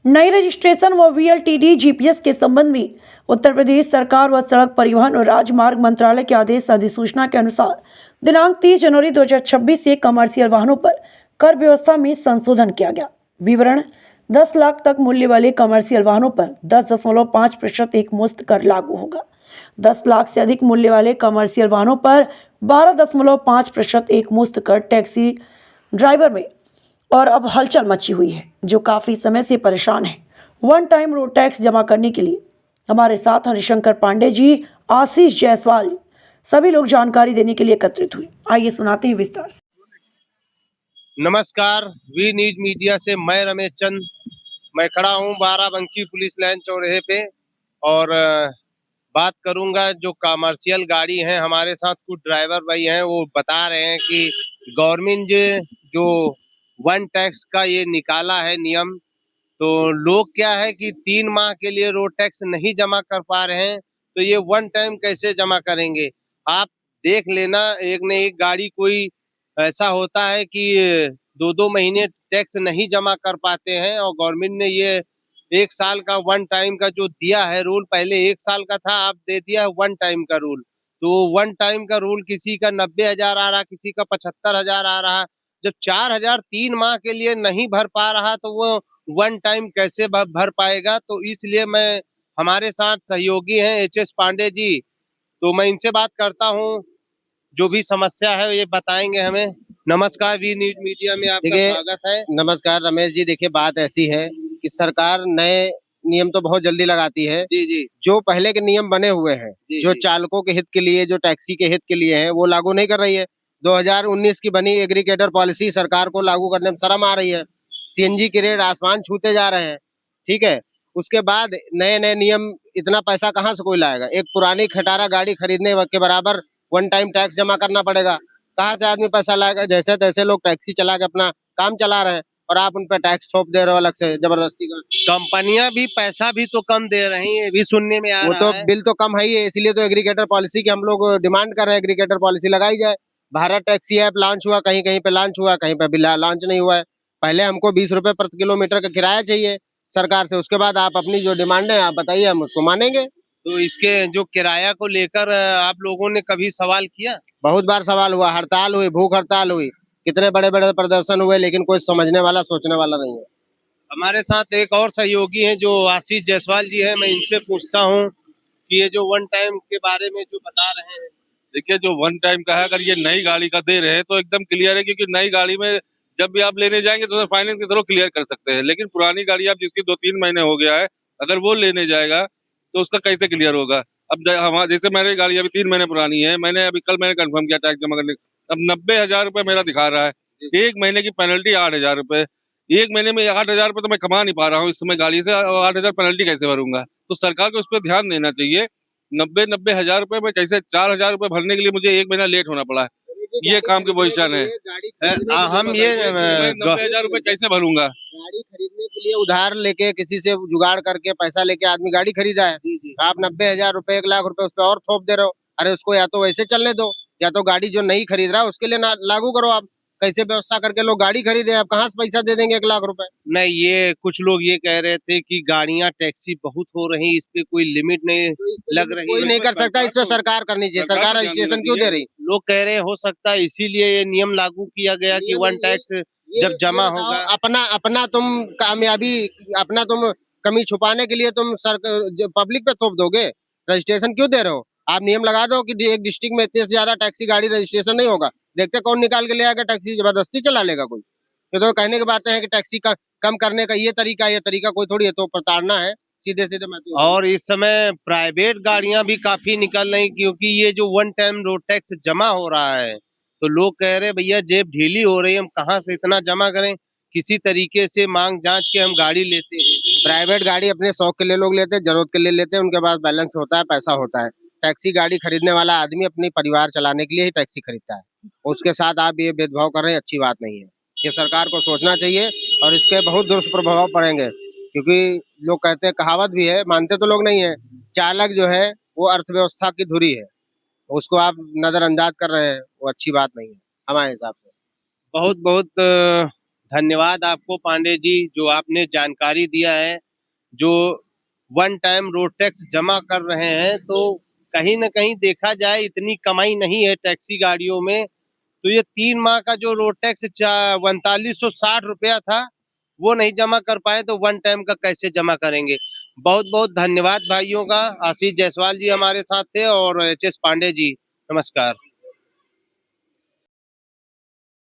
नई रजिस्ट्रेशन व VLTD GPS के संबंध में उत्तर प्रदेश सरकार व सड़क परिवहन और राजमार्ग मंत्रालय के आदेश अधिसूचना के अनुसार दिनांक 30 जनवरी 2026 से कमर्शियल वाहनों पर कर व्यवस्था में संशोधन किया गया। विवरण: 10 लाख तक मूल्य वाले कमर्शियल वाहनों पर 10.5% एक मुश्त कर लागू होगा। 10 लाख से अधिक मूल्य वाले कमर्शियल वाहनों पर 12.5% एक मुश्त कर टैक्सी ड्राइवर में और अब हलचल मची हुई है, जो काफ़ी समय से परेशान है वन टाइम रोड टैक्स जमा करने के लिए। हमारे साथ हरिशंकर पांडे जी, आशीष जायसवाल, सभी लोग जानकारी देने के लिए एकत्रित हुए। आइए सुनाते हैं विस्तार से। नमस्कार, वी न्यूज मीडिया से मैं रमेश चंद। मैं खड़ा हूं बाराबंकी पुलिस लाइन चौराहे पे और बात करूंगा जो कमर्शियल गाड़ी है। हमारे साथ कुछ ड्राइवर भाई हैं, वो बता रहे हैं कि गवर्नमेंट जो वन टैक्स का ये निकाला है नियम, तो लोग क्या है कि 3 माह के लिए रोड टैक्स नहीं जमा कर पा रहे हैं, तो ये वन टाइम कैसे जमा करेंगे। आप देख लेना, एक न एक गाड़ी कोई ऐसा होता है कि 2-2 महीने टैक्स नहीं जमा कर पाते हैं और गवर्नमेंट ने ये 1 साल का वन टाइम का जो दिया है रूल, पहले 1 साल का था, अब दे दिया है वन टाइम का रूल। तो वन टाइम का रूल किसी का 90,000 आ रहा, किसी का 75,000 आ रहा। जब 4,000 3 माह के लिए नहीं भर पा रहा तो वो वन टाइम कैसे भर पाएगा। तो इसलिए मैं, हमारे साथ सहयोगी हैं एचएस पांडे जी, तो मैं इनसे बात करता हूँ, जो भी समस्या है ये बताएंगे हमें। नमस्कार, वी न्यूज मीडिया में आपका स्वागत है। नमस्कार रमेश जी। देखिए, बात ऐसी है कि सरकार नए नियम तो बहुत जल्दी लगाती है। जी जी जो पहले के नियम बने हुए हैं, जो जी चालकों के हित के लिए, जो टैक्सी के हित के लिए हैं, वो लागू नहीं कर रही है। 2019 की बनी एग्रीगेटर पॉलिसी सरकार को लागू करने में शर्म आ रही है। सीएनजी के रेट आसमान छूते जा रहे हैं। ठीक है, उसके बाद नए नए नियम, इतना पैसा कहाँ से कोई लाएगा। एक पुरानी खटारा गाड़ी खरीदने के बराबर वन टाइम टैक्स जमा करना पड़ेगा। कहाँ से आदमी पैसा लाएगा। जैसे तैसे लोग टैक्सी चला के अपना काम चला रहे हैं और आप उन पर टैक्स थोप दे रहे हो अलग से जबरदस्ती का। कंपनियां भी पैसा भी तो कम दे रही हैं, भी सुनने में आ वो रहा तो है। बिल तो कम है ही है, इसीलिए तो एग्रीगेटर पॉलिसी की हम लोग डिमांड कर रहे हैं। एग्रीगेटर पॉलिसी लगाई जाए। भारत टैक्सी ऐप लॉन्च हुआ, कहीं कहीं पे लॉन्च हुआ, कहीं पे भी लॉन्च नहीं हुआ है। पहले हमको 20 रुपए प्रति किलोमीटर का किराया चाहिए सरकार से। उसके बाद आप अपनी जो डिमांड है आप बताइए, हम उसको मानेंगे। तो इसके जो किराया को लेकर आप लोगों ने कभी सवाल किया? बहुत बार सवाल हुआ, हड़ताल हुई, भूख हड़ताल हुई, कितने बड़े बड़े प्रदर्शन हुए, लेकिन कोई समझने वाला, सोचने वाला नहीं है। हमारे साथ एक और सहयोगी हैं जो आशीष जायसवाल जी हैं, मैं इनसे पूछता हूँ कि ये जो वन टाइम के बारे में जो बता रहे हैं। देखिए, जो वन टाइम का है, अगर ये नई गाड़ी का दे रहे हैं तो एकदम क्लियर है, क्योंकि नई गाड़ी में जब भी आप लेने जाएंगे तो फाइनेंस के थ्रू क्लियर कर सकते हैं। लेकिन पुरानी गाड़ी आप जिसकी 2-3 महीने हो गया है, अगर वो लेने जाएगा तो उसका कैसे क्लियर होगा। अब हमारे जैसे मेरी गाड़ी अभी 3 महीने पुरानी है, कल मैंने कंफर्म किया टैक्स जमा करने। अब 90,000 रुपए मेरा दिखा रहा है। 1 महीने की पेनल्टी 8,000 रुपए। 1 महीने में 8,000 रुपए तो मैं कमा नहीं पा रहा हूँ इस समय गाड़ी से, और 8,000 पेनल्टी कैसे भरूंगा। तो सरकार को उस पर ध्यान देना चाहिए। 90 हजार रुपए में कैसे 4,000 रुपए भरने के लिए मुझे 1 महीना लेट होना पड़ा है। ये काम की पोजीशन है। हम ये मैं 90,000 रुपए कैसे भरूंगा। गाड़ी खरीदने के लिए उधार लेके, किसी से जुगाड़ करके पैसा लेके आदमी गाड़ी खरीदा है। आप 90,000 रुपए, 1 लाख रुपए उस पर और थोप दे रहे हो। अरे उसको या तो वैसे चलने दो, या तो गाड़ी जो नहीं खरीद रहा है उसके लिए लागू करो। आप कैसे व्यवस्था करके लोग गाड़ी खरीदे, आप कहाँ से पैसा दे देंगे 1 लाख रुपए। नहीं, ये कुछ लोग ये कह रहे थे कि गाड़ियां टैक्सी बहुत हो रही, इस पे कोई लिमिट नहीं लग रही कोई है। नहीं कर सकता, इस पे सरकार करनी चाहिए। सरकार रजिस्ट्रेशन क्यों दे रही। लोग कह रहे हैं हो सकता है इसीलिए ये नियम लागू किया गया कि वन टैक्स जब जमा होगा। अपना अपना तुम कामयाबी, अपना तुम कमी छुपाने के लिए तुम पब्लिक पे थोप दोगे। रजिस्ट्रेशन क्यों दे रहे हो। आप नियम लगा दो कि एक डिस्ट्रिक्ट में इतने से ज्यादा टैक्सी गाड़ी रजिस्ट्रेशन नहीं होगा। देखते कौन निकाल के ले आएगा टैक्सी, जबरदस्ती चला लेगा कोई। ये तो कहने की बातें हैं कि टैक्सी का कम करने का ये तरीका कोई थोड़ी है, तो प्रताड़ना है सीधे सीधे। मैं और इस समय प्राइवेट गाड़ियां भी काफी निकल रही, क्योंकि ये जो वन टाइम रोड टैक्स जमा हो रहा है, तो लोग कह रहे भैया जेब ढीली हो रही है, हम कहाँ से इतना जमा करें। किसी तरीके से मांग जांच के हम गाड़ी लेते हैं। प्राइवेट गाड़ी अपने शौक के लिए लोग लेते हैं, जरूरत के लिए लेते हैं, उनके पास बैलेंस होता है, पैसा होता है। टैक्सी गाड़ी खरीदने वाला आदमी अपने परिवार चलाने के लिए ही टैक्सी खरीदता है। उसके साथ आप ये भेदभाव कर रहे हैं, अच्छी बात नहीं है। ये सरकार को सोचना चाहिए और इसके बहुत दुष्प्रभाव पड़ेंगे, क्योंकि लोग कहते हैं, कहावत भी है, मानते तो लोग नहीं है, चालक जो है वो अर्थव्यवस्था की धुरी है। उसको आप नजरअंदाज कर रहे हैं, वो अच्छी बात नहीं है हमारे हिसाब से। बहुत बहुत धन्यवाद आपको पांडे जी, जो आपने जानकारी दिया है। जो वन टाइम रोड टैक्स जमा कर रहे हैं, तो कहीं न कहीं देखा जाए इतनी कमाई नहीं है टैक्सी गाड़ियों में। तो ये 3 माह का जो रोड टैक्स 4160 रुपया था, वो नहीं जमा कर पाए, तो वन टाइम का कैसे जमा करेंगे। बहुत-बहुत धन्यवाद भाइयों का। आशीष जायसवाल जी हमारे साथ थे और एच.एस. पांडे जी, नमस्कार।